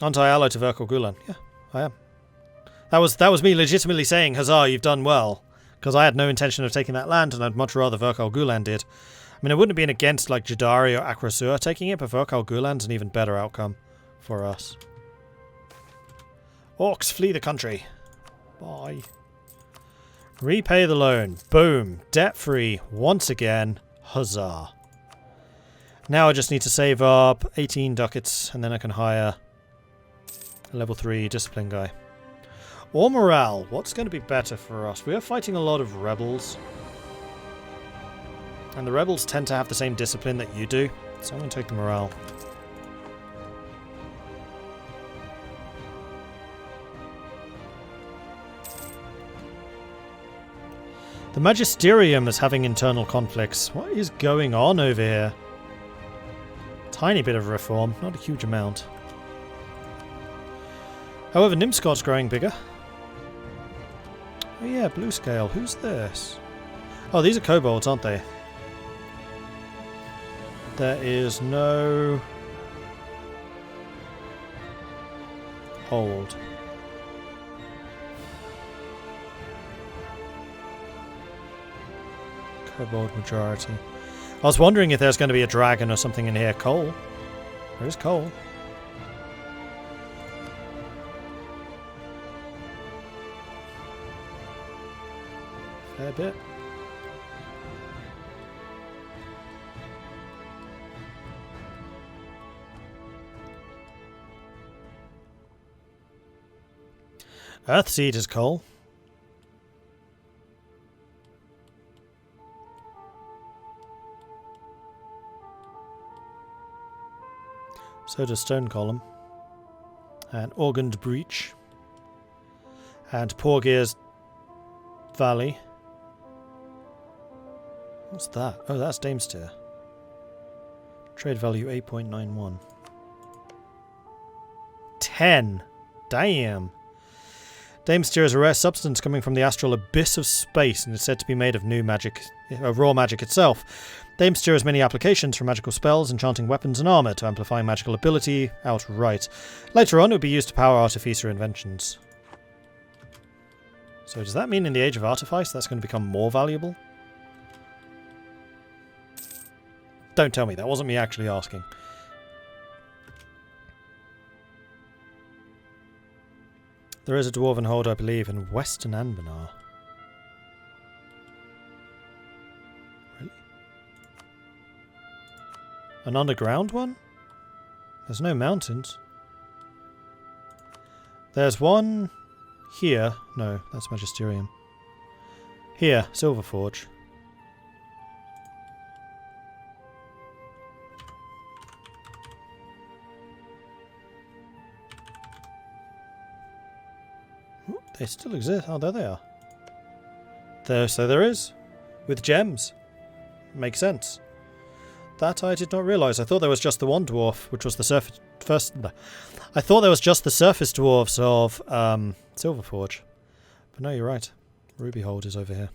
Aren't I allied to Verkor Gulan? Yeah, I am. That was me legitimately saying, Huzzah, you've done well. Because I had no intention of taking that land, and I'd much rather Verkor Gulan did. I mean, I wouldn't have been against, like, Jadari or Akrasur taking it, but Verkor Gulan's an even better outcome for us. Orcs, flee the country. Bye. Repay the loan. Boom. Debt-free. Once again. Huzzah. Now I just need to save up 18 ducats, and then I can hire a level 3 discipline guy. Or morale. What's going to be better for us? We are fighting a lot of rebels. And the rebels tend to have the same discipline that you do. So I'm going to take the morale. The Magisterium is having internal conflicts. What is going on over here? Tiny bit of reform, not a huge amount. However, Nimscott's growing bigger. Oh yeah, blue scale. Who's this? Oh, these are kobolds, aren't they? There is no hold. Kobold majority. I was wondering if there's going to be a dragon or something in here. Coal. There is coal. Fair bit. Earthseed is coal. So does Stone Column. And Organed Breach. And Porgear's Valley. What's that? Oh, that's Damestier. Trade value 8.91. 10! Damn! Damestier is a rare substance coming from the astral abyss of space and is said to be made of new magic, raw magic itself. Damestier has many applications from magical spells, enchanting weapons and armor to amplifying magical ability outright. Later on it will be used to power artificer inventions. So does that mean in the Age of Artifice that's going to become more valuable? Don't tell me, that wasn't me actually asking. There is a Dwarven hold, I believe, in Western Anbennar. Really? An underground one? There's no mountains. There's one here. No, that's Magisterium. Here, Silverforge. They still exist. Oh, there they are. So there is. With gems. Makes sense. That I did not realise. I thought there was just the one dwarf, which was the surface... I thought there was just the surface dwarves of Silverforge. But no, you're right. Rubyhold is over here.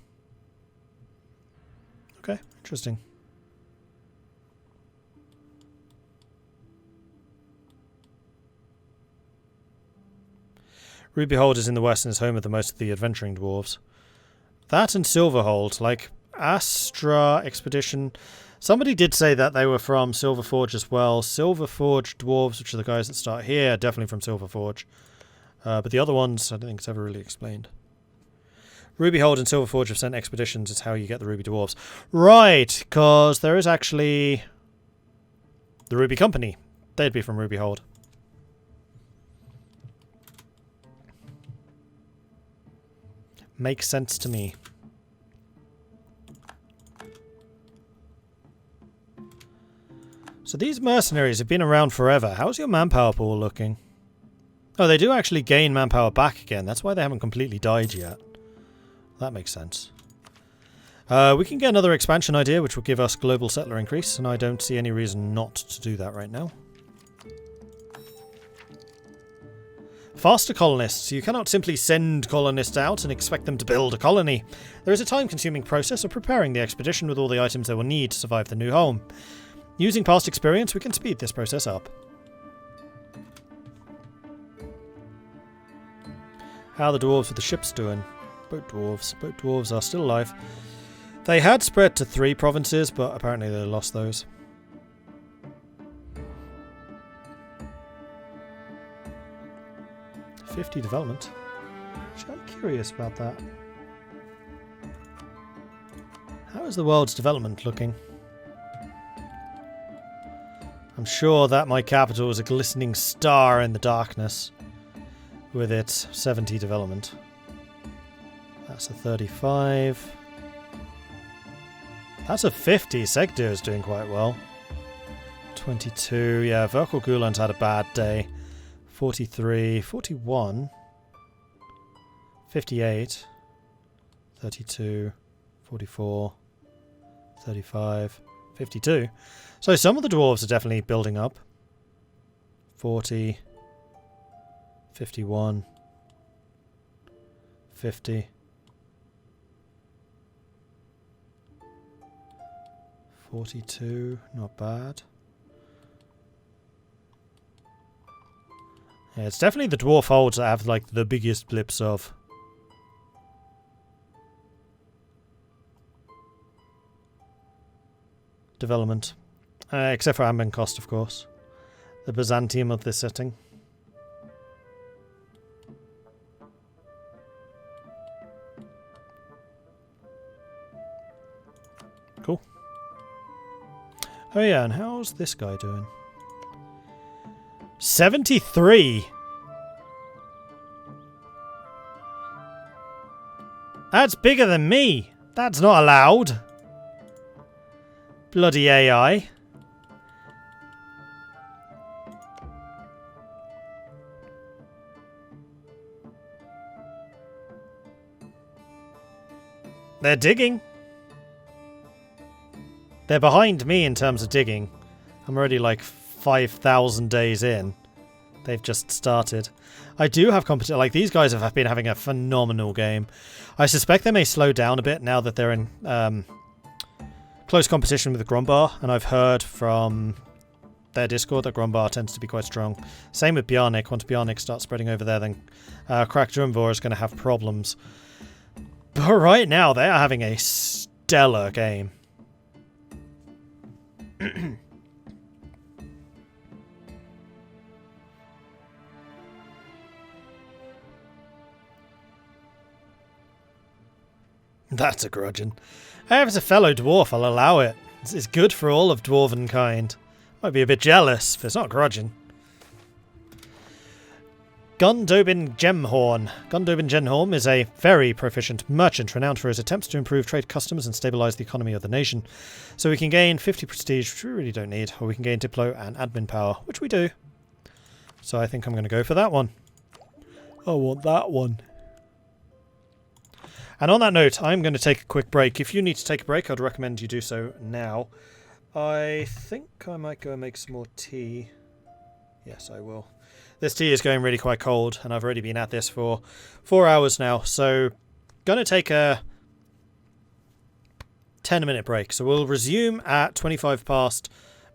Okay, interesting. Rubyhold is in the west and is home of most of the adventuring dwarves. That and Silverhold, like Astra Expedition. Somebody did say that they were from Silverforge as well. Silverforge dwarves, which are the guys that start here, definitely from Silverforge. But the other ones, I don't think it's ever really explained. Rubyhold and Silverforge have sent expeditions. It's how you get the Ruby Dwarves. Right, because there is actually the Ruby Company. They'd be from Rubyhold. Makes sense to me. So these mercenaries have been around forever. How's your manpower pool looking? Oh, they do actually gain manpower back again. That's why they haven't completely died yet. That makes sense. We can get another expansion idea, which will give us global settler increase, and I don't see any reason not to do that right now. Faster colonists. You cannot simply send colonists out and expect them to build a colony. There is a time-consuming process of preparing the expedition with all the items they will need to survive the new home. Using past experience, we can speed this process up. How are the dwarves with the ships doing? Boat dwarves. Boat dwarves are still alive. They had spread to 3 provinces, but apparently they lost those. $50 development. Actually, I'm curious about that. How is the world's development looking? I'm sure that my capital is a glistening star in the darkness with its 70 development. That's a 35. That's a 50. Segdir is doing quite well. 22. Yeah, Verkal Guland's had a bad day. 43. 41. 58. 32. 44. 35. 52. So some of the dwarves are definitely building up. 40. 51. 50. 42, not bad. Yeah, it's definitely the dwarf holds that have like the biggest blips of development. Except for Anbennar cost, of course. The Byzantium of this setting. Cool. Oh yeah, and how's this guy doing? 73! That's bigger than me! That's not allowed! Bloody AI. They're digging. They're behind me in terms of digging. I'm already like 5,000 days in. They've just started. I do have competition. Like, these guys have been having a phenomenal game. I suspect they may slow down a bit now that they're in close competition with Grombar. And I've heard from their Discord that Grombar tends to be quite strong. Same with Bjarnik. Once Bjarnik starts spreading over there, then Krak Drumvor is going to have problems. But right now, they are having a stellar game. That's a grudgeon. If it's a fellow dwarf, I'll allow it. It's good for all of dwarven kind. Might be a bit jealous if it's not grudgeon. Gundobin Gemhorn. Gundobin Gemhorn is a very proficient merchant renowned for his attempts to improve trade customs and stabilise the economy of the nation. So we can gain 50 prestige, which we really don't need, or we can gain Diplo and admin power, which we do. So I think I'm going to go for that one. I want that one. And on that note, I'm going to take a quick break. If you need to take a break, I'd recommend you do so now. I think I might go and make some more tea. Yes, I will. This tea is going really quite cold, and I've already been at this for 4 hours now, so gonna take a 10-minute break. So we'll resume at 25 past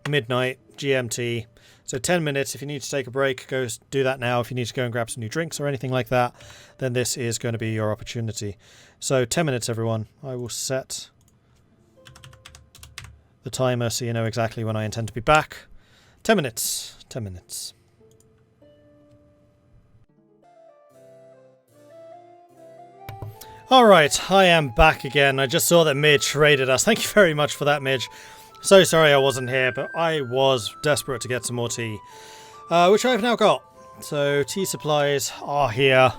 midnight GMT. So 10 minutes. If you need to take a break, go do that now. If you need to go and grab some new drinks or anything like that, then this is going to be your opportunity. So 10 minutes, everyone. I will set the timer so you know exactly when I intend to be back. 10 minutes. 10 minutes. Alright, I am back again. I just saw that Midge raided us. Thank you very much for that, Midge. So sorry I wasn't here, but I was desperate to get some more tea. Which I've now got. So, tea supplies are here.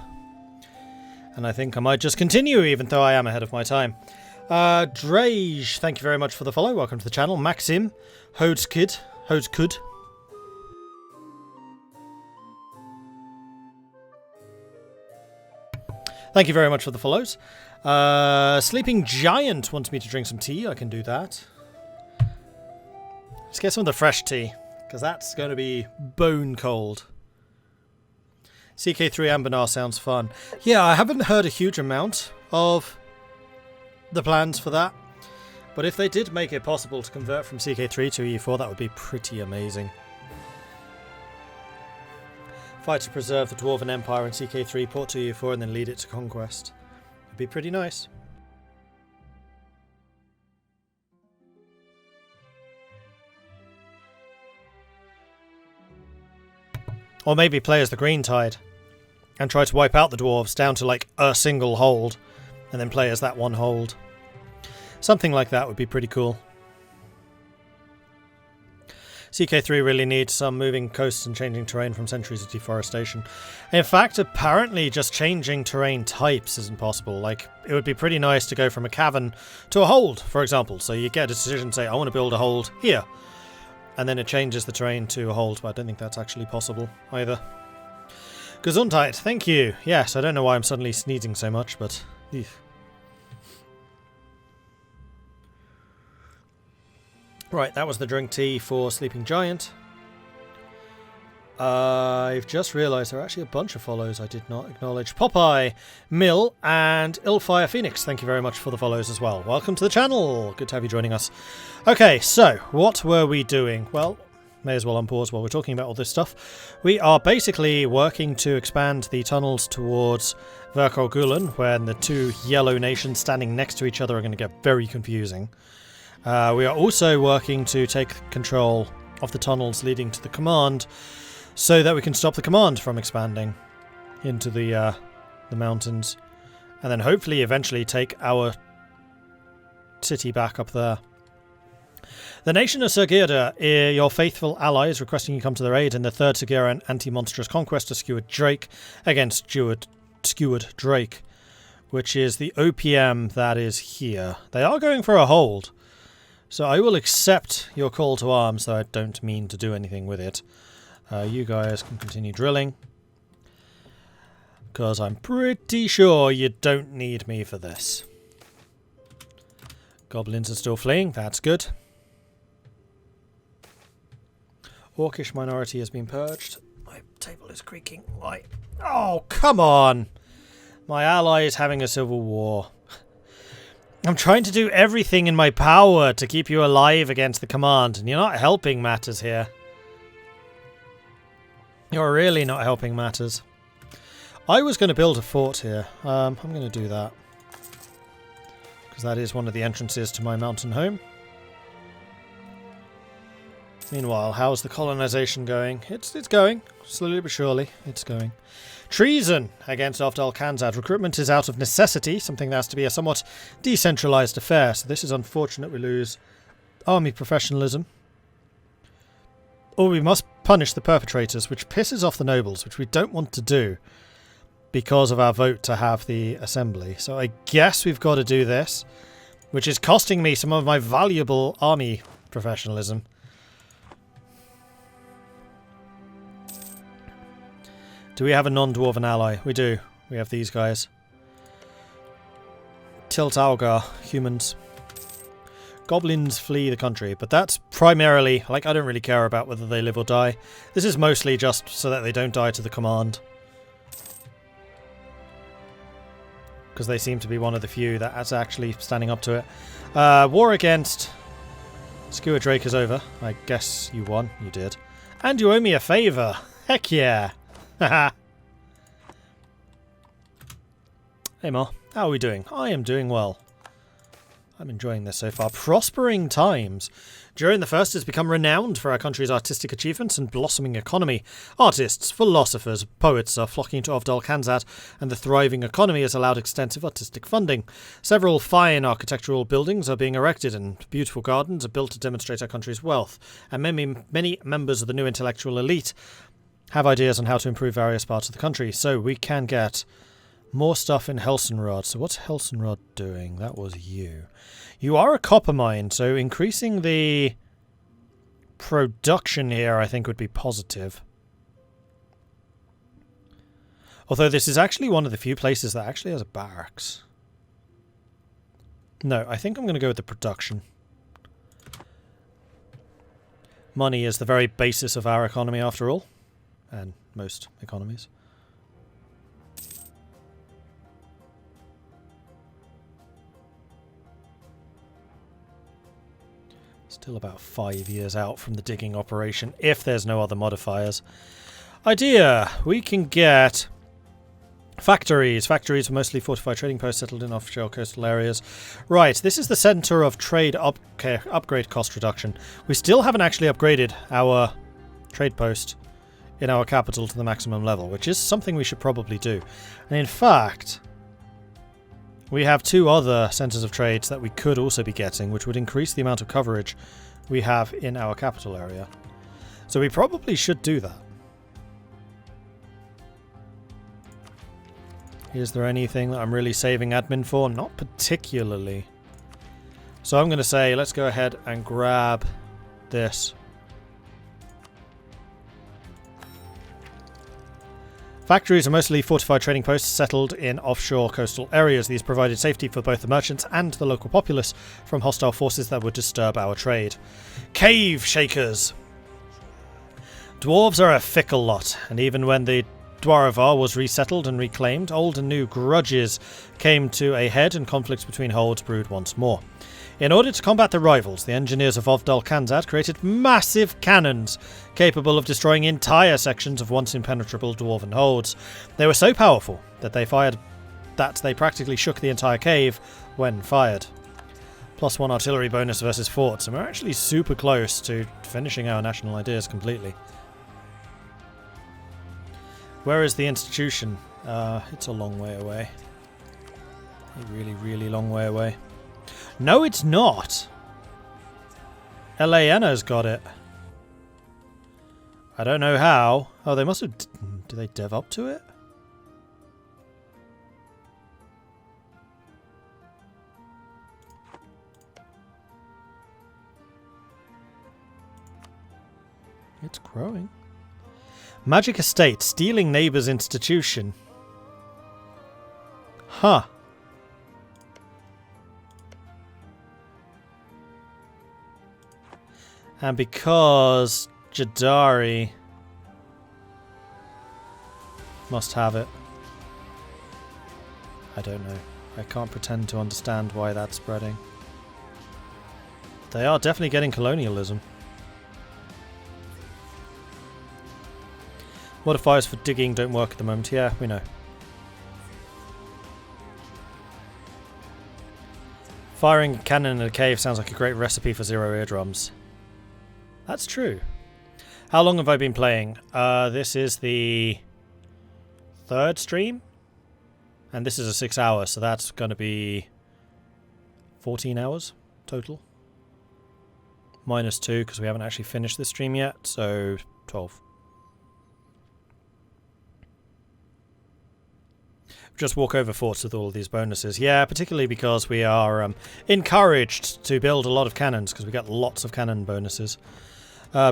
And I think I might just continue, even though I am ahead of my time. Drage, thank you very much for the follow. Welcome to the channel. Maxim, Hodeskud. Thank you very much for the follows. Sleeping Giant wants me to drink some tea. I can do that. Let's get some of the fresh tea, because that's going to be bone cold. CK3 Anbennar sounds fun. Yeah, I haven't heard a huge amount of the plans for that. But if they did make it possible to convert from CK3 to EU4, that would be pretty amazing. Fight to preserve the Dwarven Empire in CK3, port to EU4, and then lead it to conquest. It'd be pretty nice. Or maybe play as the Greentide and try to wipe out the dwarves down to like a single hold and then play as that one hold. Something like that would be pretty cool. CK3 really needs some moving coasts and changing terrain from centuries of deforestation. In fact, apparently just changing terrain types isn't possible. Like, it would be pretty nice to go from a cavern to a hold, for example. So you get a decision, say, I want to build a hold here. And then it changes the terrain to a hold, but I don't think that's actually possible either. Gesundheit, thank you. Yes, I don't know why I'm suddenly sneezing so much, but... Eef. Right, that was the drink tea for Sleeping Giant. I've just realised there are actually a bunch of follows I did not acknowledge. Popeye, Mill, and Illfire Phoenix, thank you very much for the follows as well. Welcome to the channel. Good to have you joining us. Okay, so, what were we doing? Well, may as well unpause while we're talking about all this stuff. We are basically working to expand the tunnels towards Verkor Gulen, when the two yellow nations standing next to each other are going to get very confusing. We are also working to take control of the tunnels leading to the command, so that we can stop the command from expanding into the mountains, and then hopefully eventually take our city back up there. The nation of Sergirda, your faithful allies, requesting you come to their aid in the third Sergiran anti-monstrous conquest of Skewered Drake against Skewered Drake, which is the OPM that is here. They are going for a hold, so I will accept your call to arms, though I don't mean to do anything with it. You guys can continue drilling, because I'm pretty sure you don't need me for this. Goblins are still fleeing, that's good. Orcish minority has been purged. My table is creaking. Why? Oh, come on! My ally is having a civil war. I'm trying to do everything in my power to keep you alive against the command, and you're not helping matters here. You're really not helping matters. I was going to build a fort here. I'm going to do that, because that is one of the entrances to my mountain home. Meanwhile, how's the colonization going? It's going. Slowly but surely, it's going. Treason against Ovdal Kanzad. Recruitment is out of necessity, something that has to be a somewhat decentralized affair. So this is unfortunate. We lose army professionalism. Or we must punish the perpetrators, which pisses off the nobles, which we don't want to do because of our vote to have the assembly. So I guess we've got to do this, which is costing me some of my valuable army professionalism. Do we have a non-dwarven ally? We do. We have these guys. Tilt Algar, humans. Goblins flee the country, but that's primarily, like, I don't really care about whether they live or die. This is mostly just so that they don't die to the command. Because they seem to be one of the few that's actually standing up to it. War against Skewered Drake is over. I guess you won. You did. And you owe me a favour. Heck yeah. Haha. Hey Ma, how are we doing? I am doing well. I'm enjoying this so far. Prospering times. During the First has become renowned for our country's artistic achievements and blossoming economy. Artists, philosophers, poets are flocking to Ovdal Kanzad, and the thriving economy has allowed extensive artistic funding. Several fine architectural buildings are being erected, and beautiful gardens are built to demonstrate our country's wealth. And many members of the new intellectual elite have ideas on how to improve various parts of the country, so we can get more stuff in Helsenrod. So what's Helsenrod doing? That was you. You are a copper mine, so increasing the production here I think would be positive. Although this is actually one of the few places that actually has a barracks. No, I think I'm going to go with the production. Money is the very basis of our economy after all. And most economies. Still about 5 years out from the digging operation, if there's no other modifiers. Idea. We can get factories. Factories are mostly fortified trading posts settled in offshore coastal areas. Right, this is the center of trade upgrade cost reduction. We still haven't actually upgraded our trade post in our capital to the maximum level, which is something we should probably do. And in fact, we have 2 other centers of trades that we could also be getting, which would increase the amount of coverage we have in our capital area. So we probably should do that. Is there anything that I'm really saving admin for? Not particularly. So I'm going to say, let's go ahead and grab this. Factories are mostly fortified trading posts settled in offshore coastal areas. These provided safety for both the merchants and the local populace from hostile forces that would disturb our trade. Cave Shakers. Dwarves are a fickle lot, and even when the Dwarvar was resettled and reclaimed, old and new grudges came to a head and conflicts between holds brewed once more. In order to combat the rivals, the engineers of Ovdal Kanzon created massive cannons capable of destroying entire sections of once impenetrable dwarven holds. They were so powerful that they practically shook the entire cave when fired. +1 artillery bonus versus forts, and we're actually super close to finishing our national ideas completely. Where is the institution? It's a long way away. A really, really long way away. No, it's not! Elena's got it. I don't know how. Oh, they must have... Do they dev up to it? It's growing. Magic Estate, stealing neighbour's institution. Huh. And because Jadari must have it. I don't know. I can't pretend to understand why that's spreading. They are definitely getting colonialism. Modifiers for digging don't work at the moment. Yeah, we know. Firing a cannon in a cave sounds like a great recipe for 0 eardrums. That's true. How long have I been playing? This is the 3rd stream. And this is a 6 hour, so that's going to be 14 hours total. -2 because we haven't actually finished this stream yet, so 12. Just walk over forts with all of these bonuses. Yeah, particularly because we are encouraged to build a lot of cannons because we get lots of cannon bonuses.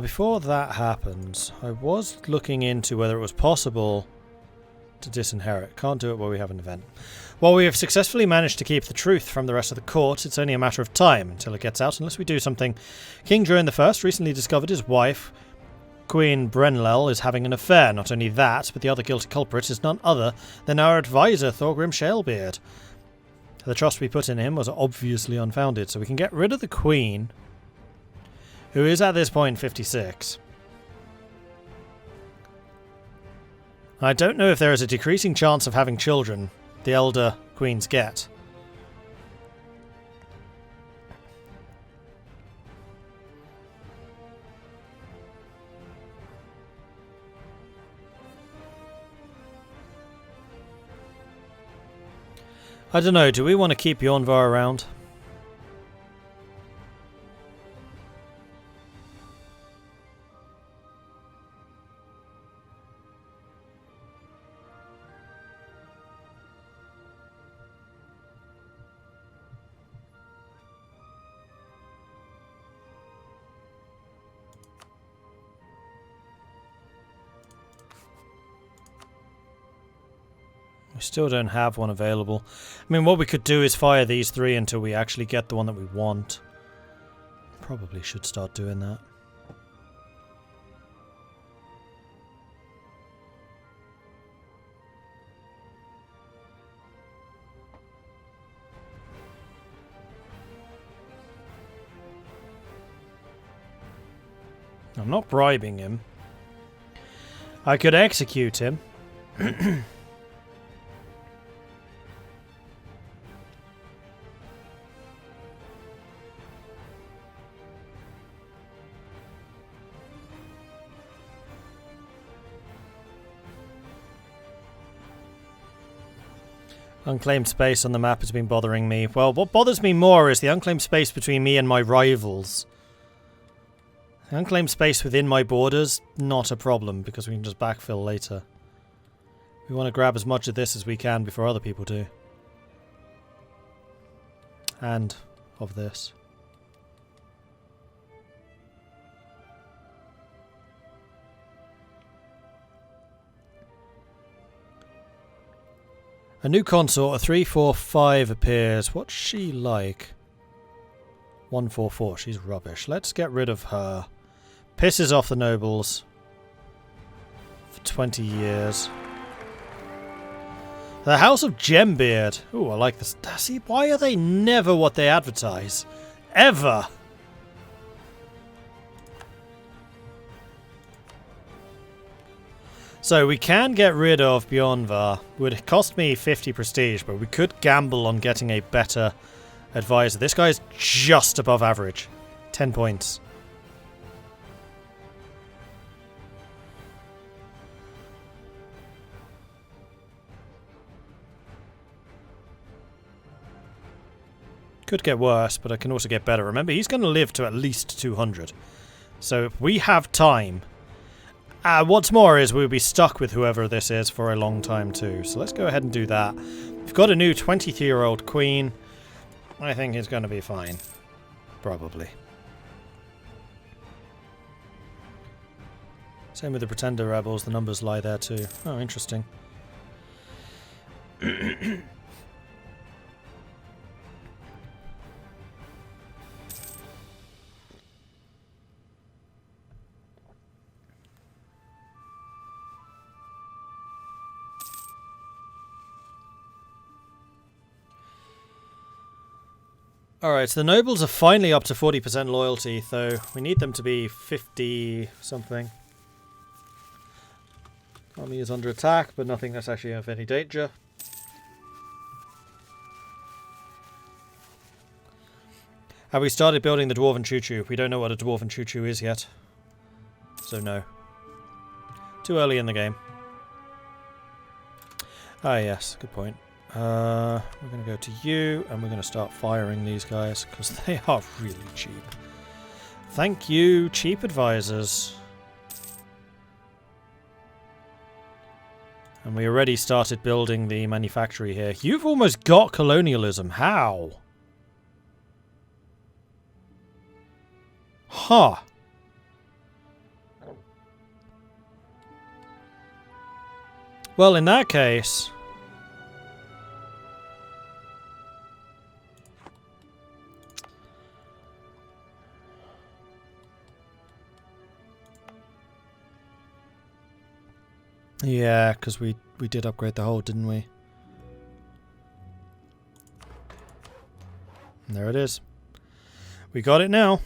Before that happens, I was looking into whether it was possible to disinherit. Can't do it while we have an event. While we have successfully managed to keep the truth from the rest of the court, it's only a matter of time until it gets out unless we do something. King Druin I recently discovered his wife, Queen Brenlel, is having an affair. Not only that, but the other guilty culprit is none other than our advisor, Thorgrim Shalebeard. The trust we put in him was obviously unfounded, so we can get rid of the Queen, who is at this point 56. I don't know if there is a decreasing chance of having children the elder queens get. I don't know, do we want to keep Yonvar around? We still don't have one available. I mean, what we could do is fire these 3 until we actually get the one that we want. Probably should start doing that. I'm not bribing him. I could execute him. Unclaimed space on the map has been bothering me. Well, what bothers me more is the unclaimed space between me and my rivals. The unclaimed space within my borders, not a problem, because we can just backfill later. We want to grab as much of this as we can before other people do. And of this. A new consort, a 345 appears. What's she like? 144, she's rubbish. Let's get rid of her. Pisses off the nobles. For 20 years. The House of Gembeard. Ooh, I like this. See, why are they never what they advertise? Ever! So we can get rid of Bjornvar. It would cost me 50 prestige, but we could gamble on getting a better advisor. This guy's just above average. 10 points. Could get worse, but I can also get better. Remember, he's going to live to at least 200. So if we have time... what's more is we'll be stuck with whoever this is for a long time too. So let's go ahead and do that. We've got a new 23-year-old queen. I think it's going to be fine. Probably. Same with the Pretender rebels. The numbers lie there too. Oh, interesting. Alright, so the nobles are finally up to 40% loyalty, though we need them to be 50 something. Army is under attack, but nothing that's actually of any danger. Have we started building the Dwarven Choo-Choo? We don't know what a Dwarven Choo-Choo is yet. So no. Too early in the game. Ah yes, good point. We're going to go to you, and we're going to start firing these guys, because they are really cheap. Thank you, cheap advisors. And we already started building the manufactory here. You've almost got colonialism. How? Huh. Well, in that case... Yeah, because we did upgrade the hold, didn't we? And there it is. We got it now.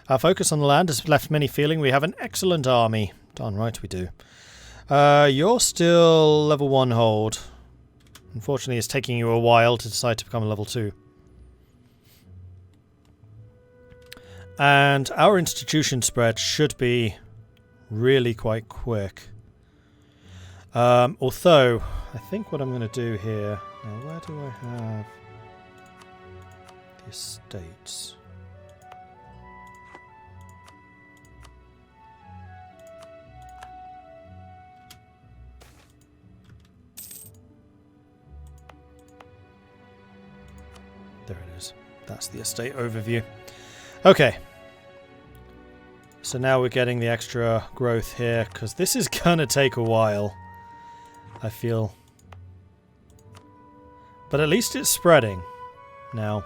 Our focus on the land has left many feeling we have an excellent army. Darn right we do. You're still level 1 hold. Unfortunately, it's taking you a while to decide to become a level 2. And our institution spread should be really quite quick. Although, I think what I'm going to do here... Now, where do I have the estates? There it is. That's the estate overview. Okay. So now we're getting the extra growth here, because this is going to take a while, I feel. But at least it's spreading now.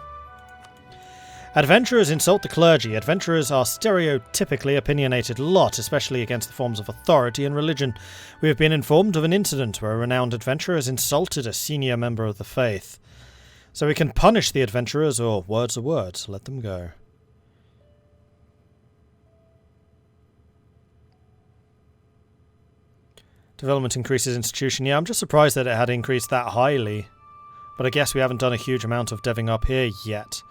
Adventurers insult the clergy. Adventurers are stereotypically opinionated lot, especially against the forms of authority and religion. We have been informed of an incident where a renowned adventurer has insulted a senior member of the faith. So we can punish the adventurers, or words are words, let them go. Development increases institution. Yeah, I'm just surprised that it had increased that highly. But I guess we haven't done a huge amount of deving up here yet.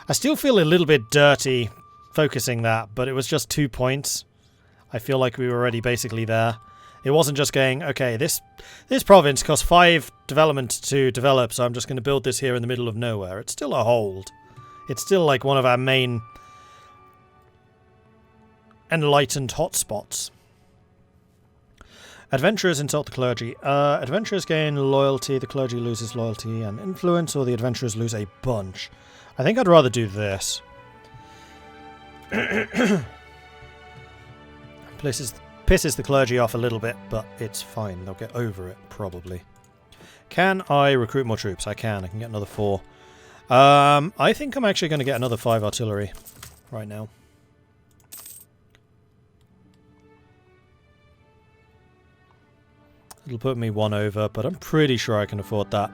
I still feel a little bit dirty focusing that, but it was just 2 points. I feel like we were already basically there. It wasn't just going, okay, this province costs 5 development to develop, so I'm just going to build this here in the middle of nowhere. It's still a hold. It's still like one of our main enlightened hotspots. Adventurers insult the clergy. Adventurers gain loyalty, the clergy loses loyalty and influence, or the adventurers lose a bunch. I think I'd rather do this. Pisses the clergy off a little bit, but it's fine. They'll get over it, probably. Can I recruit more troops? I can. I can get another 4. I think I'm actually going to get another 5 artillery right now. It'll put me 1 over, but I'm pretty sure I can afford that.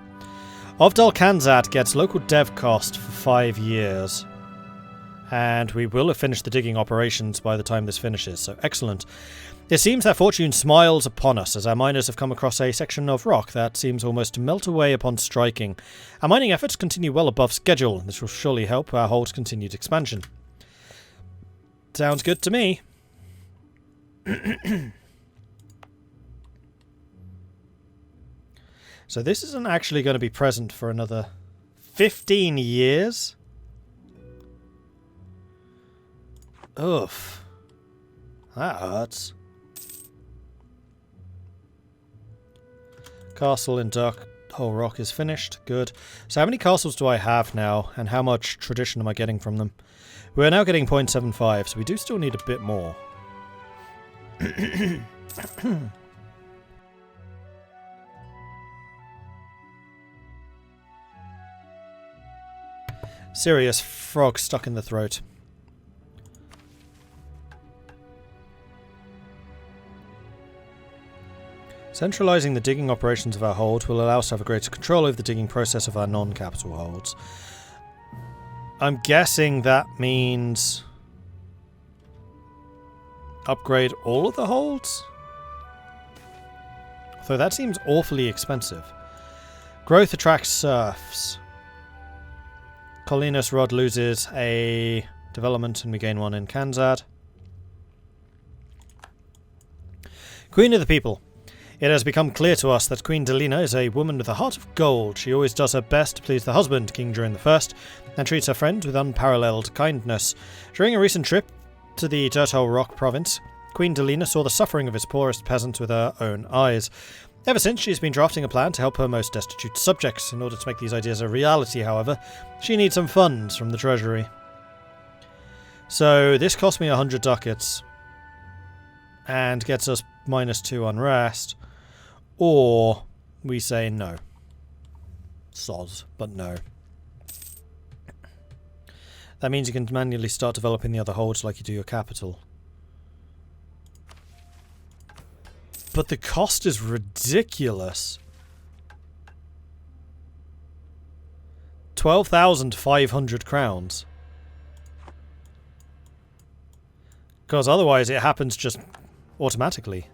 Ovdal Kanzon gets local dev cost for 5 years. And we will have finished the digging operations by the time this finishes, so excellent. It seems that fortune smiles upon us as our miners have come across a section of rock that seems almost to melt away upon striking. Our mining efforts continue well above schedule. This will surely help our hold's continued expansion. Sounds good to me. So this isn't actually going to be present for another 15 years? Oof. That hurts. Castle in Dark Hole Rock is finished. Good. So how many castles do I have now, and how much tradition am I getting from them? We're now getting 0.75, so we do still need a bit more. Serious frog stuck in the throat. Centralising the digging operations of our hold will allow us to have a greater control over the digging process of our non-capital holds. I'm guessing that means upgrade all of the holds? Though that seems awfully expensive. Growth attracts serfs. Colinus Rod loses a development and we gain 1 in Kanzad. Queen of the People. It has become clear to us that Queen Delina is a woman with a heart of gold. She always does her best to please the husband, King Durin I, and treats her friends with unparalleled kindness. During a recent trip to the Dirthole Rock province, Queen Delina saw the suffering of its poorest peasants with her own eyes. Ever since, she has been drafting a plan to help her most destitute subjects. In order to make these ideas a reality, however, she needs some funds from the treasury. So this cost me 100 ducats and gets us -2 unrest. Or we say no. Soz, but no. That means you can manually start developing the other holds like you do your capital. But the cost is ridiculous. 12,500 crowns. Because otherwise it happens just automatically.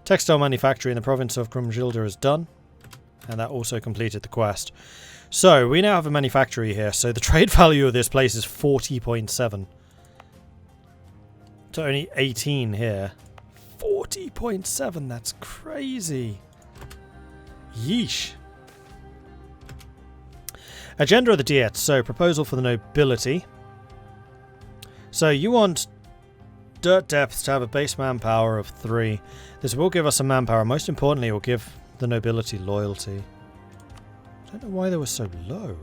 Textile manufacturing in the province of Grumgilda is done. And that also completed the quest. So, we now have a manufactory here. So the trade value of this place is 40.7. To only 18 here. 40.7, that's crazy. Yeesh. Agenda of the Diet. So, proposal for the nobility. So, you want dirt depths to have a base manpower of 3. This will give us some manpower. Most importantly, it will give the nobility loyalty. I don't know why they were so low.